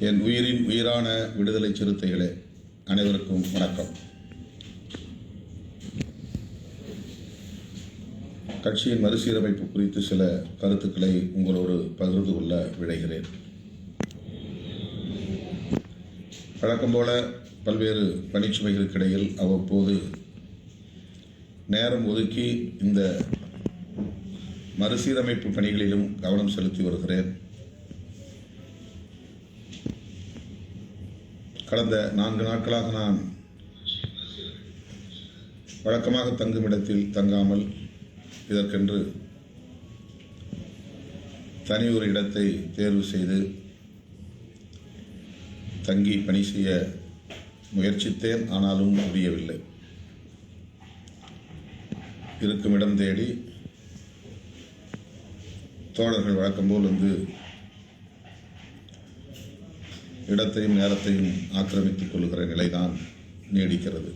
என் உயிரின் உயிரான விடுதலை சிறுத்தைகளே, அனைவருக்கும் வணக்கம். கட்சியின் மறுசீரமைப்பு குறித்து சில கருத்துக்களை உங்களோடு பகிர்ந்து கொள்ள விழைகிறேன். வழக்கம் போல பல்வேறு பணிச்சுமைகளுக்கு இடையில் அவ்வப்போது நேரம் ஒதுக்கி இந்த மறுசீரமைப்பு பணிகளிலும் கவனம் செலுத்தி வருகிறேன். கடந்த 4 நாட்களாக நான் வழக்கமாக தங்கும் இடத்தில் தங்காமல் இதற்கென்று தனி ஒரு இடத்தை தேர்வு செய்து தங்கி பணி செய்ய முயற்சித்தேன். ஆனாலும் முடியவில்லை. இருக்கும் இடம் தேடி தோழர்கள் வழக்கம்போல் இடத்தையும் நேரத்தையும் ஆக்கிரமித்துக் கொள்கிற நிலைதான் நீடிக்கிறது.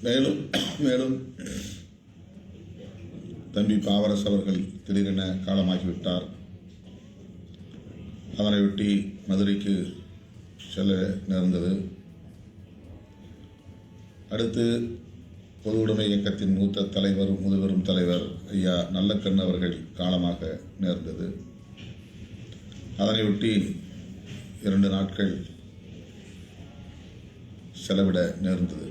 மேலும் தம்பி பாவரசு அவர்கள் திடீரென காலமாகிவிட்டார். அதனையொட்டி மதுரைக்கு செல்ல நேர்ந்தது. அடுத்து பொது உடைமை இயக்கத்தின் மூத்த தலைவர், முதுபெரும் தலைவர் ஐயா நல்லக்கண்ணு அவர்கள் காலமாக நேர்ந்தது. அதனையொட்டி 2 நாட்கள் செலவிட நேர்ந்தது.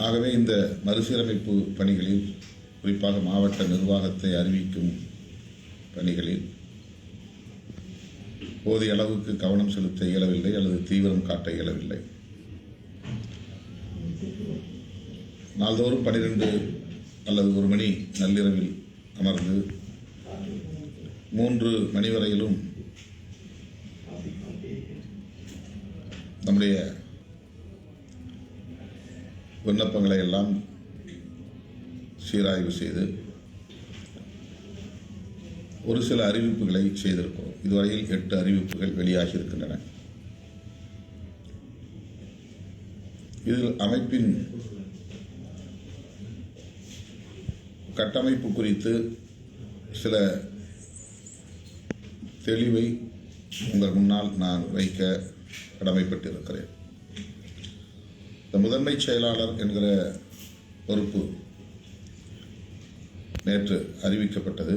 ஆகவே இந்த மறுசீரமைப்பு பணிகளில், குறிப்பாக மாவட்ட நிர்வாகத்தை அறிவிக்கும் பணிகளில் போதிய அளவுக்கு கவனம் செலுத்த இயலவில்லை அல்லது தீவிரம் காட்ட இயலவில்லை. நாள்தோறும் 12 அல்லது 1 மணி நள்ளிரவில் அமர்ந்து 3 மணி வரையிலும் நம்முடைய விண்ணப்பங்களை எல்லாம் சீராய்வு செய்து ஒரு சில அறிவிப்புகளை செய்திருக்கிறோம். இதுவரையில் 8 அறிவிப்புகள் வெளியாகி இருக்கின்றன. இதில் அமைப்பின் கட்டமைப்பு குறித்து சில தெளிவை உங்கள் முன்னால் நான் வைக்க கடமைப்பட்டிருக்கிறேன். இந்த முதன்மை செயலாளர் என்கிற பொறுப்பு நேற்று அறிவிக்கப்பட்டது.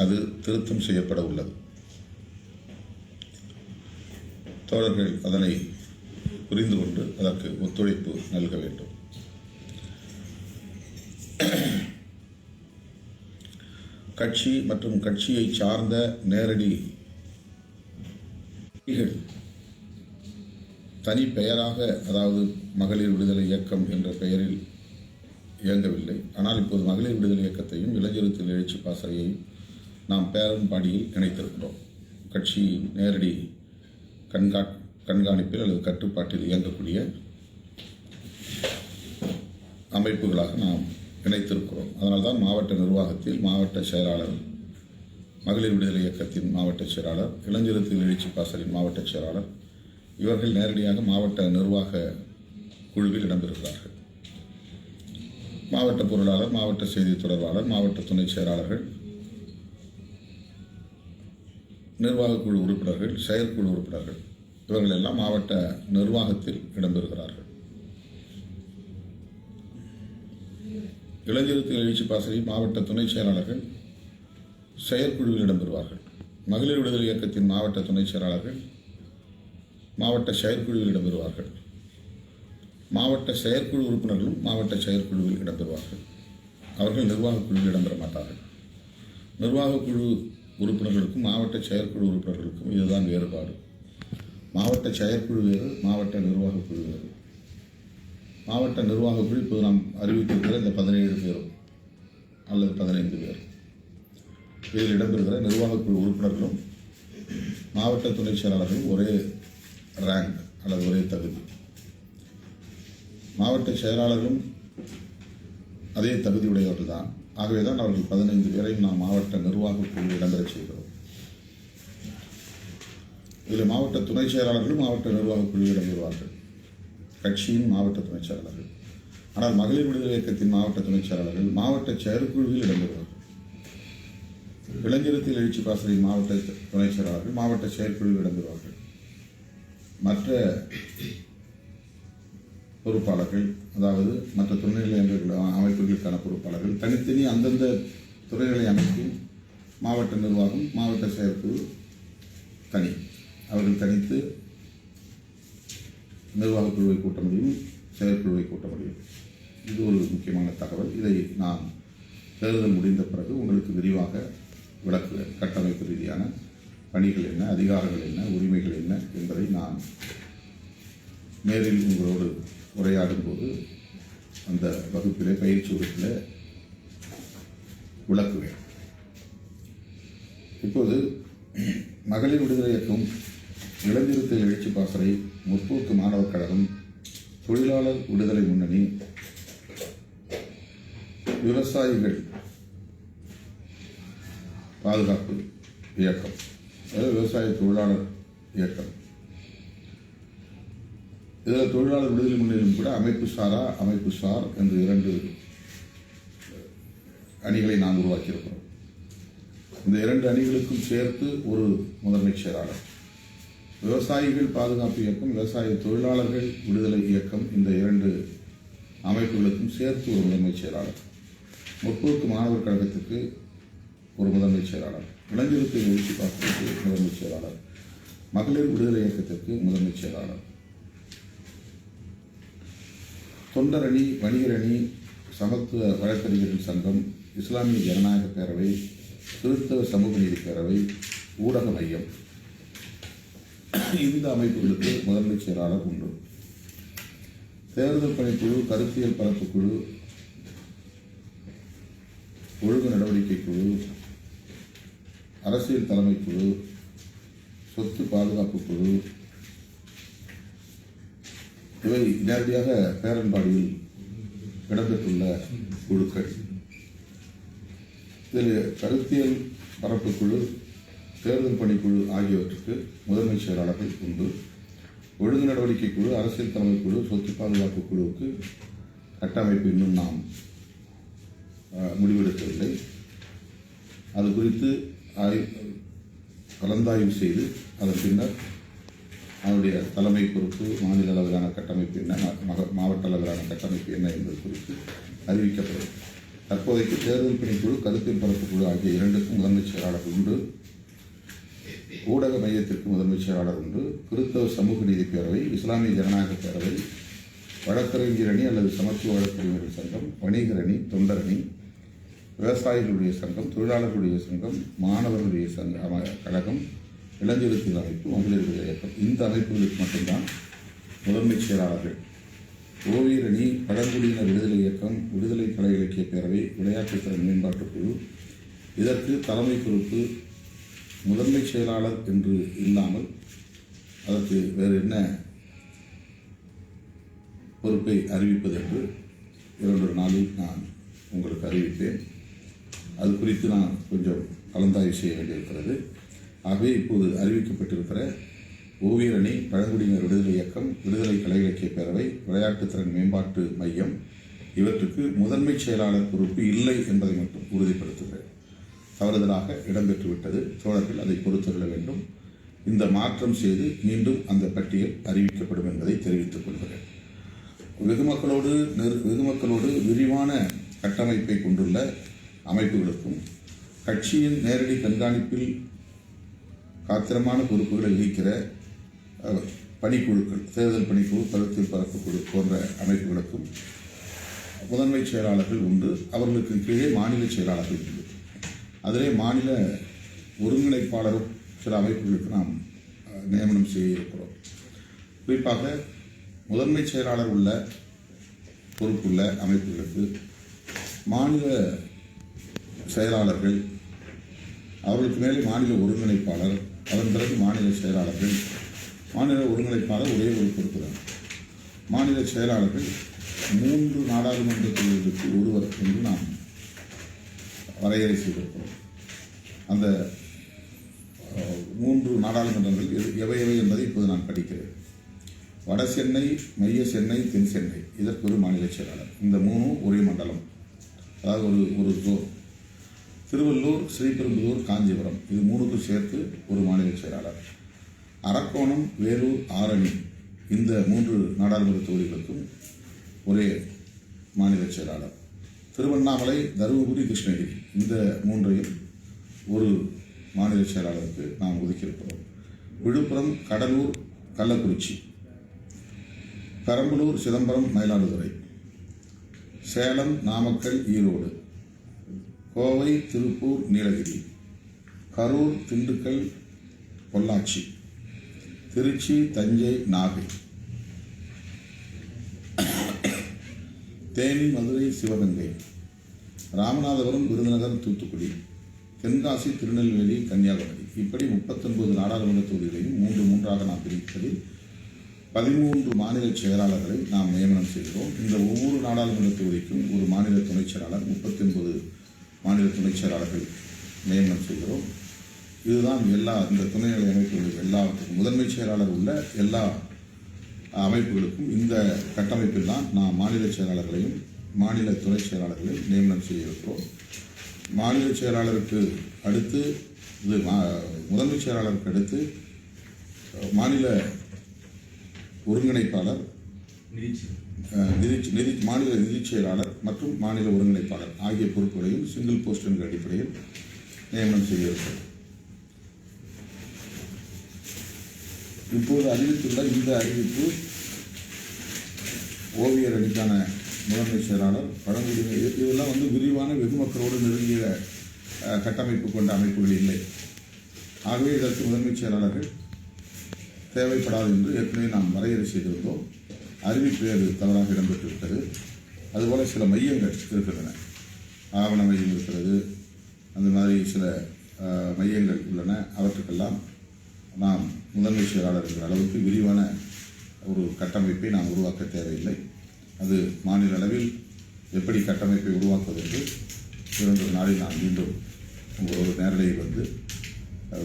அது திருத்தம் செய்யப்பட உள்ளது. தோழர்கள் அதனை புரிந்து கொண்டு அதற்கு ஒத்துழைப்பு நல்க வேண்டும். கட்சி மற்றும் கட்சியை சார்ந்த நேரடி தனி பெயராக, அதாவது மகளிர் விடுதலை இயக்கம் என்ற பெயரில் இயங்கவில்லை. ஆனால் இப்போது மகளிர் விடுதலை இயக்கத்தையும் இளைஞர் எழுச்சி பாசறையையும் நாம் பேரன்பாடியில் இணைத்திருக்கிறோம். கட்சி நேரடி கண்காணிப்பில் அல்லது கட்டுப்பாட்டில் இயங்கக்கூடிய அமைப்புகளாக நாம் இணைத்திருக்கிறோம். அதனால்தான் மாவட்ட நிர்வாகத்தில் மாவட்ட செயலாளர், மகளிர் விடுதலை இயக்கத்தின் மாவட்ட செயலாளர், இளைஞர் எழுச்சி பாசறையின் மாவட்ட செயலாளர் இவர்கள் நேரடியாக மாவட்ட நிர்வாக குழுவில் இடம்பெறுகிறார்கள். மாவட்ட பொருளாளர், மாவட்ட செய்தி தொடர்பாளர், மாவட்ட துணை செயலாளர்கள், நிர்வாக குழு உறுப்பினர்கள், செயற்குழு உறுப்பினர்கள் இவர்கள் எல்லாம் மாவட்ட நிர்வாகத்தில் இடம்பெறுகிறார்கள். இளைஞர் எழுச்சி பாசறை மாவட்ட துணை செயலாளர்கள் செயற்குழுவில் இடம்பெறுவார்கள். மகளிர் விடுதலை இயக்கத்தின் மாவட்ட துணை செயலாளர்கள் மாவட்ட செயற்குழுவில் இடம்பெறுவார்கள். மாவட்ட செயற்குழு உறுப்பினர்களும் மாவட்ட செயற்குழுவில் இடம்பெறுவார்கள். அவர்கள் நிர்வாக குழுவில் இடம்பெற மாட்டார்கள். நிர்வாக குழு உறுப்பினர்களுக்கும் மாவட்ட செயற்குழு உறுப்பினர்களுக்கும் இதுதான் வேறுபாடு. மாவட்ட செயற்குழு வேறு, மாவட்ட நிர்வாக குழு வேறு. மாவட்ட நிர்வாக குழு இப்போது நாம் அறிவித்திருக்கிற இந்த 17 பேரும் அல்லது 15 பேர், இதில் இடம்பெறுகிற நிர்வாக குழு உறுப்பினர்களும் மாவட்ட துணை செயலாளர்களும் ஒரே ரேங்க் அல்லது ஒரே தகுதி. மாவட்ட செயலாளர்களும் அதே தகுதியுடையவர்கள் தான். ஆகவே தான் அவர்கள் 15 பேரையும் நாம் மாவட்ட நிர்வாக குழு இடம்பெற செய்கிறோம். இதில் மாவட்ட துணை செயலாளர்களும் மாவட்ட நிர்வாக குழு இடம்பெறுவார்கள். கட்சியின் மாவட்ட துணை செயலாளர்கள். ஆனால் மகளிர் விடுதலை இயக்கத்தின் மாவட்ட துணைச் செயலாளர்கள் மாவட்ட செயற்குழுவில் இடம்பெறுவார்கள். இளைஞரத்தில் எழுச்சி பாசறையின் மாவட்ட துணைச் செயலாளர்கள் மாவட்ட செயற்குழுவில் இடம்பெறுவார்கள். மற்ற பொறுப்பாளர்கள், அதாவது மற்ற துணைநிலை அமைப்புகளுக்கான பொறுப்பாளர்கள் தனித்தனி அந்தந்த துறைகளை அமைக்கும் மாவட்ட நிர்வாகம், மாவட்ட செயற்குழு தனி, அவர்கள் தனித்து நிர்வாகக் குழுவை கூட்ட முடியும், செயற்குழுவை கூட்ட முடியும். இது ஒரு முக்கியமான தகவல். இதை நான் தேர்தல் முடிந்த பிறகு உங்களுக்கு விரிவாக விளக்குவேன். கட்டமைப்பு ரீதியான பணிகள் என்ன, அதிகாரங்கள் என்ன, உரிமைகள் என்ன என்பதை நான் நேரில் உங்களோடு உரையாடும் போது அந்த வகுப்பிலே, பயிற்சி வகுப்பில் விளக்குவேன். இப்போது மகளிர் விடுதலை இயக்கம், இளைஞரத்தில் எழுச்சி பாசறை, முற்போக்கு மாணவர் கழகம், தொழிலாளர் விடுதலை முன்னணி, விவசாயிகள் பாதுகாப்பு இயக்கம், அதாவது விவசாய தொழிலாளர் இயக்கம், இதில் தொழிலாளர் விடுதலை முன்னணியும் கூட அமைப்பு சாரா, அமைப்பு சார் என்று 2 அணிகளை நாம் உருவாக்கியிருக்கிறோம். இந்த 2 அணிகளுக்கும் சேர்த்து ஒரு முதன்மைச் செயலாளர். விவசாயிகள் பாதுகாப்பு இயக்கம், விவசாய தொழிலாளர்கள் விடுதலை இயக்கம், இந்த 2 அமைப்புகளுக்கும் சேர்த்து ஒரு முதன்மைச் செயலாளர். முற்போக்கு மாணவர் கழகத்துக்கு ஒரு முதன்மைச் செயலாளர், இளைஞருக்கு எழுச்சி பாசறைக்கு முதன்மைச் செயலாளர், மகளிர் விடுதலை இயக்கத்திற்கு முதன்மைச் செயலாளர், தொண்டரணி, வணிகரணி, சமத்துவ வழக்கறிஞர்கள் சங்கம், இஸ்லாமிய ஜனநாயக பேரவை, கிறிஸ்தவ சமூக நீதி பேரவை, ஊடக மையம், இந்த அமைப்புகளுக்கு முதன்மைச் செயலாளர் உண்டு. தேர்தல் பணிக்குழு, கருத்தியல் பரப்பு குழு, ஒழுங்கு நடவடிக்கை குழு, அரசியல் தலைமை குழு, சொத்து பாதுகாப்பு குழு, இவை நேரடியாக பேரன்பாடியில் இடம்பெற்றுள்ள குழுக்கள். இதில் கருத்தியல் பரப்பு குழு, தேர்தல் பணிக்குழு ஆகியவற்றுக்கு முதன்மைச் செயலாளர்கள் உண்டு. ஒழுங்கு நடவடிக்கை குழு, அரசியல் தலைமை குழு, சொத்து பாதுகாப்பு குழுவுக்கு கட்டமைப்பு இன்னும் நாம் முடிவெடுக்கவில்லை. அது குறித்து கலந்தாய்வு செய்து அதன் பின்னர் அதனுடைய தலைமை பொறுப்பு, மாநில அளவிலான கட்டமைப்பு என்ன, மாவட்ட அளவிலான கட்டமைப்பு என்ன என்பது குறித்து அறிவிக்கப்படும். தற்போதைக்கு தேர்தல் பணிக்குழு, கருத்தியல் பரப்பு குழு ஆகிய 2க்கும் முதன்மைச் செயலாளர் உண்டு. ஊடக மையத்திற்கு முதன்மைச் செயலாளர் உண்டு. கிறிஸ்தவ சமூக நீதி பேரவை, இஸ்லாமிய ஜனநாயக பேரவை, வழக்கறிஞர் அணி அல்லது சமத்துவ வழக்கறிஞர்கள் சங்கம், வணிகர் அணி, தொண்டர் அணி, விவசாயிகளுடைய சங்கம், தொழிலாளர்களுடைய சங்கம், மாணவர்களுடைய கழகம், இளைஞரத்தில் அமைப்பு, மகளிர் விடுதலை இயக்கம், இந்த அமைப்புகளுக்கு மட்டும்தான் முதன்மைச் செயலாளர்கள். ஓவியர் அணி, பழங்குடியினர் விடுதலை இயக்கம், விடுதலை கலை இலக்கிய பேரவை, விளையாட்டுத் திறன் மேம்பாட்டுக் குழு, இதற்கு தலைமை பொறுப்பு முதன்மைச் செயலாளர் என்று இல்லாமல் அதற்கு வேறு என்ன பொறுப்பை அறிவிப்பது என்று 2 நாளில் நான் உங்களுக்கு அறிவிப்பேன். அது குறித்து நான் கொஞ்சம் கலந்தாய்வு செய்ய வேண்டியிருக்கிறது. ஆகவே இப்போது அறிவிக்கப்பட்டிருக்கிற ஓவியர் அணி, பழங்குடியினர் விடுதலை இயக்கம், விடுதலை கலை இலக்கிய பேரவை, விளையாட்டுத் திறன் மேம்பாட்டு மையம், இவற்றுக்கு முதன்மைச் செயலாளர் பொறுப்பு இல்லை என்பதை மட்டும் உறுதிப்படுத்துகிறேன். தவறுதலாக இடம்பெற்றுவிட்டது. தோழர்கள் அதை பொறுத்துக்கொள்ள வேண்டும். இந்த மாற்றம் செய்து மீண்டும் அந்த பட்டியல் அறிவிக்கப்படும் என்பதை தெரிவித்துக் கொள்கிறேன். வெகுமக்களோடு விரிவான கட்டமைப்பை கொண்டுள்ள அமைப்புகளுக்கும் கட்சியின் நேரடி கண்காணிப்பில் காத்திரமான பொறுப்புகளை வகிக்கிற பணிக்குழுக்கள், தேர்தல் பணிக்குழு, கருத்தியல் பரப்பு குழு போன்ற அமைப்புகளுக்கும் முதன்மைச் செயலாளர்கள் உண்டு. அவர்களுக்கு கீழே மாநில செயலாளர்கள் உண்டு. அதிலே மாநில ஒருங்கிணைப்பாளரும் சில அமைப்புகளுக்கு நாம் நியமனம் செய்ய இருக்கிறோம். குறிப்பாக முதன்மைச் செயலாளர் உள்ள பொறுப்புள்ள அமைப்புகளுக்கு மாநில செயலாளர்கள், அவர்களுக்கு மேலே மாநில ஒருங்கிணைப்பாளர், அதன் பிறகு மாநில செயலாளர்கள். மாநில ஒருங்கிணைப்பாளர் ஒரே ஒரு பொறுப்பு தான். மாநில செயலாளர்கள் 3 நாடாளுமன்ற தொகுதிகளுக்கு ஒருவர் என்று நாம் வரையறை செய்திருக்கிறோம். அந்த 3 நாடாளுமன்றங்கள் எவை என்பதை இப்போது நான் படிக்கிறேன். வட சென்னை, மைய சென்னை, தென் சென்னை இதற்கு ஒரு மாநில செயலாளர். இந்த மூணும் ஒரே மண்டலம், அதாவது ஒரு ஜோன். திருவள்ளூர், ஸ்ரீபெரும்புதூர், காஞ்சிபுரம் இது மூணுக்கும் சேர்த்து ஒரு மாநில செயலாளர். அரக்கோணம், வேலூர், ஆரணி இந்த 3 நாடாளுமன்ற தொகுதிகளுக்கும் ஒரே மாநில செயலாளர். திருவண்ணாமலை, தருமபுரி, கிருஷ்ணகிரி இந்த 3ஐயும் ஒரு மாநில செயலாளருக்கு நாம் ஒதுக்கியிருக்கிறோம். விழுப்புரம், கடலூர், கள்ளக்குறிச்சி, பெரம்பலூர், சிதம்பரம், மயிலாடுதுறை, சேலம், நாமக்கல், ஈரோடு, கோவை, திருப்பூர், நீலகிரி, கரூர், திண்டுக்கல், பொள்ளாச்சி, திருச்சி, தஞ்சை, நாகை, தேனி, மதுரை, சிவகங்கை, ராமநாதபுரம், விருதுநகர், தூத்துக்குடி, தென்காசி, திருநெல்வேலி, கன்னியாகுமரி இப்படி 39 நாடாளுமன்ற தொகுதிகளையும் 3 நாம் பிரிப்பதில் 13 மாநில செயலாளர்களை நாம் நியமனம் செய்கிறோம். இந்த ஒவ்வொரு நாடாளுமன்ற தொகுதிக்கும் ஒரு மாநில துணைச் செயலாளர், 39 மாநில துணைச் செயலாளர்கள் நியமனம் செய்கிறோம். இதுதான் இந்த துணைநிலை அமைப்புகளுக்கு எல்லாத்துக்கும் முதன்மை செயலாளர் உள்ள எல்லா அமைப்புகளுக்கும் இந்த கட்டமைப்பில் தான் நாம் மாநில செயலாளர்களையும் மாநில துணை செயலாளர்களையும் நியமனம் செய்ய இருக்கிறோம். மாநில செயலாளருக்கு அடுத்து முதன்மை செயலாளருக்கு அடுத்து மாநில ஒருங்கிணைப்பாளர், மாநில நிதிச் செயலாளர் மற்றும் மாநில ஒருங்கிணைப்பாளர் ஆகிய பொறுப்புகளையும் சிங்கிள் போஸ்ட் என்ற அடிப்படையில் நியமனம் செய்ய இருக்கிறோம். இப்போது அறிவித்துள்ள இந்த அறிவிப்பு ஓவியர் அணிக்கான முதன்மை செயலாளர், பழங்குடியினர் இதெல்லாம் விரிவான வெகுமக்களோடு நெருங்கிய கட்டமைப்பு கொண்ட அமைப்புகள் இல்லை. ஆகவே இதற்கு முதன்மை செயலாளர்கள் தேவைப்படாது என்று ஏற்கனவே நாம் வரையறை செய்திருந்தோம். அறிவிப்பு அது தவறாக இடம்பெற்றிருக்கிறது. அதுபோல் சில மையங்கள் இருக்கின்றன, ஆவண மையம் இருக்கிறது, அந்த மாதிரி சில மையங்கள் உள்ளன. அவற்றுக்கெல்லாம் நாம் முதன்மை செயலாளர் என்கிற அளவுக்கு விரிவான ஒரு கட்டமைப்பை நாம் உருவாக்க தேவையில்லை. அது மாநில அளவில் எப்படி கட்டமைப்பை உருவாக்குவது என்று 2 நாளில் நான் மீண்டும் உங்களோட நேரடியில்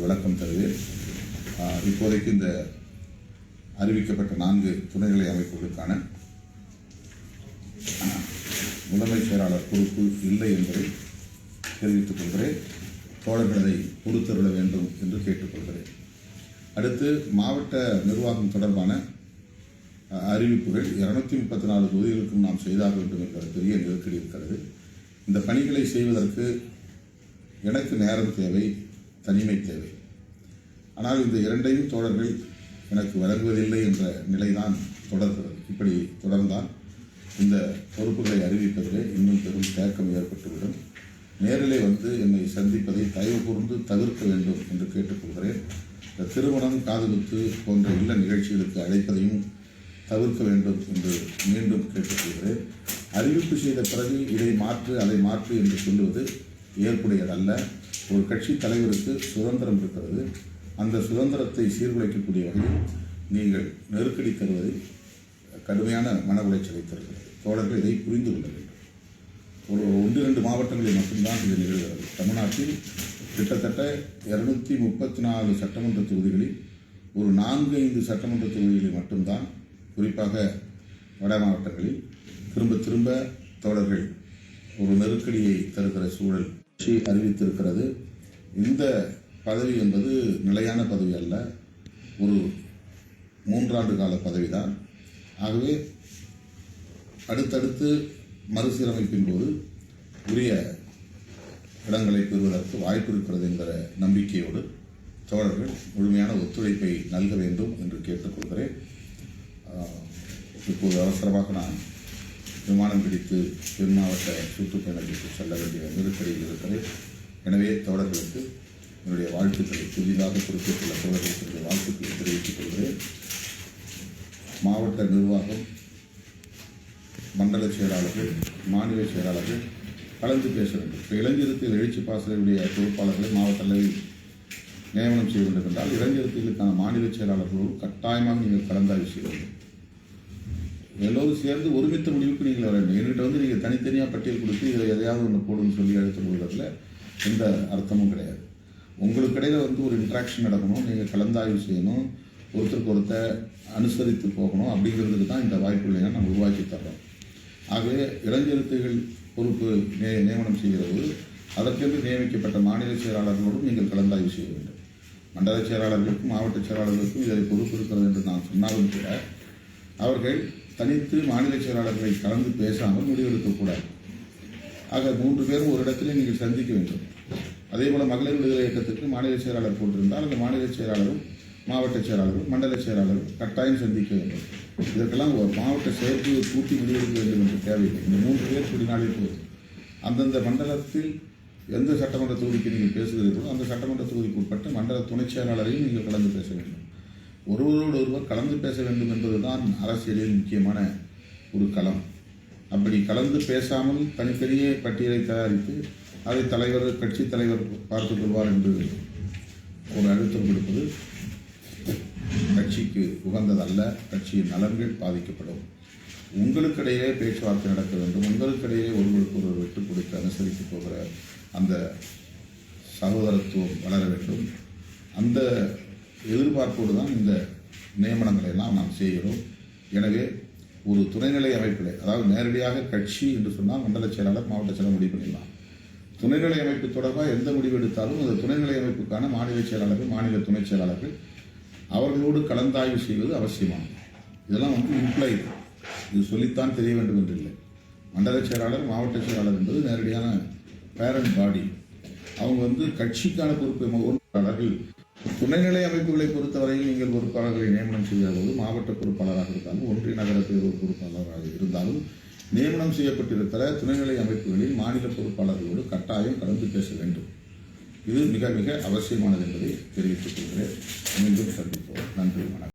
விளக்கம் தருவேன். இப்போதைக்கு இந்த அறிவிக்கப்பட்ட 4 துணைநிலை அமைப்புகளுக்கான முதன்மை செயலாளர் பொறுப்பு இல்லை என்பதை தெரிவித்துக் கொள்கிறேன். தோழர்கள் அதை பொறுத்தருள வேண்டும் என்று கேட்டுக்கொள்கிறேன். அடுத்து மாவட்ட நிர்வாகம் தொடர்பான அறிவிப்புகள் 234 தொகுதிகளுக்கும் நாம் செய்தாக வேண்டும் என்கிற பெரிய நெருக்கடி இருக்கிறது. இந்த பணிகளை செய்வதற்கு எனக்கு நேரம் தேவை, தனிமை தேவை. ஆனால் இந்த 2ஐயும் தோழர்கள் எனக்கு வழங்குவதில்லை என்ற நிலைதான் தொடர்கிறது. இப்படி தொடர்ந்தால் இந்த பொறுப்புகளை அறிவிப்பதிலே இன்னும் பெரும் தேக்கம் ஏற்பட்டுவிடும். நேரிலே என்னை சந்திப்பதை தயவு கூர்ந்து தவிர்க்க வேண்டும் என்று கேட்டுக்கொள்கிறேன். இந்த திருமணம், காதுகுத்து போன்ற இல்ல நிகழ்ச்சிகளுக்கு அழைப்பதையும் தவிர்க்க வேண்டும் என்று மீண்டும் கேட்டுக்கொள்கிறேன். அறிவிப்பு செய்த பிறகு இதை மாற்று அதை மாற்று என்று சொல்லுவது ஏற்புடையதல்ல. ஒரு கட்சி தலைவருக்கு சுதந்திரம் இருக்கிறது. அந்த சுதந்திரத்தை சீர்குலைக்கக்கூடிய வகையில் நீங்கள் நெருக்கடி தருவதை கடுமையான மன உளைச்சலை தருகிறது. தோழர்கள் இதை புரிந்து கொள்ள வேண்டும். ஒரு 1-2 மாவட்டங்களில் மட்டும்தான் இது நிகழ்கிறது. தமிழ்நாட்டில் கிட்டத்தட்ட 234 சட்டமன்ற தொகுதிகளில் ஒரு 4-5 சட்டமன்ற தொகுதிகளில் மட்டும்தான், குறிப்பாக வட மாவட்டங்களில் திரும்ப தோழர்கள் ஒரு நெருக்கடியை தருகிற சூழல் அறிவித்திருக்கிறது. இந்த பதவி என்பது நிலையான பதவி அல்ல, ஒரு 3 ஆண்டு கால பதவிதான். ஆகவே அடுத்தடுத்து மறுசீரமைப்பின் போது உரிய இடங்களை பெறுவதற்கு வாய்ப்பு இருக்கிறது என்கிற நம்பிக்கையோடு தோழர்கள் முழுமையான ஒத்துழைப்பை நல்க வேண்டும் என்று கேட்டுக்கொள்கிறேன். இப்போது அவசரமாக நான் விமானம் பிடித்து தென் மாவட்ட சுற்றுப்பயணத்திற்கு செல்ல வேண்டிய நெருக்கடியில் இருக்கிறேன். எனவே தோழர்களுக்கு என்னுடைய வாழ்த்துக்களை, புதிதாக குறிப்பிட்டுள்ள தோழர்களுக்கு என்னுடைய வாழ்த்துக்களை தெரிவித்துக் கொள்கிறேன். மாவட்ட நிர்வாகம், மண்டல செயலாளர்கள், மாநில செயலாளர்கள் கலந்து பேச வேண்டும். இப்போ இளைஞருக்கு எழுச்சி பாசறையுடைய பொறுப்பாளர்களை மாவட்ட அளவில் நியமனம் செய்ய வேண்டும் என்றால் இளைஞர்களுக்கான மாநில செயலாளர்களோடு கட்டாயமாக நீங்கள் கலந்தாய்வு செய்ய வேண்டும். எல்லோரும் சேர்ந்து ஒருமித்த முடிவுக்கு நீங்கள் வர வேண்டும். என்கிட்ட நீங்கள் தனித்தனியாக பட்டியல் கொடுத்து இதை எதையாவது ஒன்று போடுன்னு சொல்லி எடுத்துக் கொள்வதில் எந்த அர்த்தமும் கிடையாது. உங்களுக்கு இடையில் ஒரு இன்ட்ராக்ஷன் நடக்கணும், நீங்கள் கலந்தாய்வு செய்யணும், ஒருத்தருக்கு ஒருத்தர் அனுசரித்து போகணும். அப்படிங்கிறதுக்கு தான் இந்த வாய்ப்புகளை நம்ம உருவாக்கி தர்றோம். ஆகவே இளைஞர்கள் பொறுப்பு நியமனம் செய்கிறது அதற்கென்று நியமிக்கப்பட்ட மாநில செயலாளர்களோடும் நீங்கள் கலந்தாய்வு செய்ய வேண்டும். மண்டல செயலாளர்களுக்கும் மாவட்ட செயலாளர்களுக்கும் இதை பொறுப்பு இருக்கிறது என்று நான் சொன்னாலும் கூட அவர்கள் தனித்து மாநில செயலாளர்களை கலந்து பேசாமல் முடிவெடுக்கக்கூடாது. ஆக 3 பேரும் ஒரு இடத்திலே நீங்கள் சந்திக்க வேண்டும். அதேபோல் மகளிர் விடுதலை இயக்கத்திற்கு மாநில செயலாளர் போட்டிருந்தால் அந்த மாநில செயலாளரும் மாவட்ட செயலாளரும் மண்டல செயலாளரும் கட்டாயம் சந்திக்க வேண்டும். இதற்கெல்லாம் ஒரு மாவட்ட செயற்குழு கூட்டி முடிவெடுக்க வேண்டும் என்று தேவையில்லை. இந்த 3 பேர் கூடினாலே போதும். அந்தந்த மண்டலத்தில் எந்த சட்டமன்ற தொகுதிக்கு நீங்கள் பேசுகிறீர்களோ அந்த சட்டமன்ற தொகுதிக்கு உட்பட்ட மண்டல துணை செயலாளரையும் நீங்கள் கலந்து பேச வேண்டும். ஒருவரோடு ஒருவர் கலந்து பேச வேண்டும் என்பதுதான் அரசியலில் முக்கியமான ஒரு களம். அப்படி கலந்து பேசாமல் தனித்தனியே பட்டியலை தயாரித்து அதை கட்சி தலைவர் பார்த்துக் கொள்வார் என்று ஒரு அழுத்தம் கொடுப்பது கட்சிக்கு உகந்ததல்ல. கட்சியின் நலன்கள் பாதிக்கப்படும். உங்களுக்கிடையே பேச்சுவார்த்தை நடக்க வேண்டும். உங்களுக்கிடையே ஒருவருக்கு ஒருவர் விட்டுக் கொடுத்து அனுசரித்து போகிற அந்த சகோதரத்துவம் வளர வேண்டும். அந்த எதிர்பார்ப்போடு தான் இந்த நியமனங்களை எல்லாம் நாம் செய்கிறோம். எனவே ஒரு துணைநிலை அமைப்பில், அதாவது நேரடியாக கட்சி என்று சொன்னால் மண்டல செயலாளர் மாவட்ட செயலாளர் முடிவு பண்ணிடலாம். துணைநிலை அமைப்பு தொடர்பாக எந்த முடிவு எடுத்தாலும் அந்த துணைநிலை அமைப்புக்கான மாநில செயலாளர்கள் மாநில துணை செயலாளர்கள் அவர்களோடு கலந்தாய்வு செய்வது அவசியமானது. இதெல்லாம் இம்ப்ளைடு, இது சொல்லித்தான் தெரிய வேண்டும் என்று இல்லை. மண்டல செயலாளர் மாவட்ட செயலாளர் என்பது நேரடியான பேரண்ட் பாடி. அவங்க கட்சிக்கான பொறுப்பாளர்கள். துணைநிலை அமைப்புகளை பொறுத்தவரையில் நீங்கள் பொறுப்பாளர்களை நியமனம் செய்கிற போது மாவட்ட பொறுப்பாளராக இருந்தாலும் ஒன்றிய நகர பேரூர் பொறுப்பாளராக இருந்தாலும் நியமனம் செய்யப்பட்டிருக்கிற துணைநிலை அமைப்புகளில் மாநில பொறுப்பாளர்களோடு கட்டாயம் கலந்து பேச வேண்டும். இது மிக மிக அவசியமானது என்பதை தெரிவித்துக் கொள்கிறேன். மீண்டும் சந்திப்போம். நன்றி, வணக்கம்.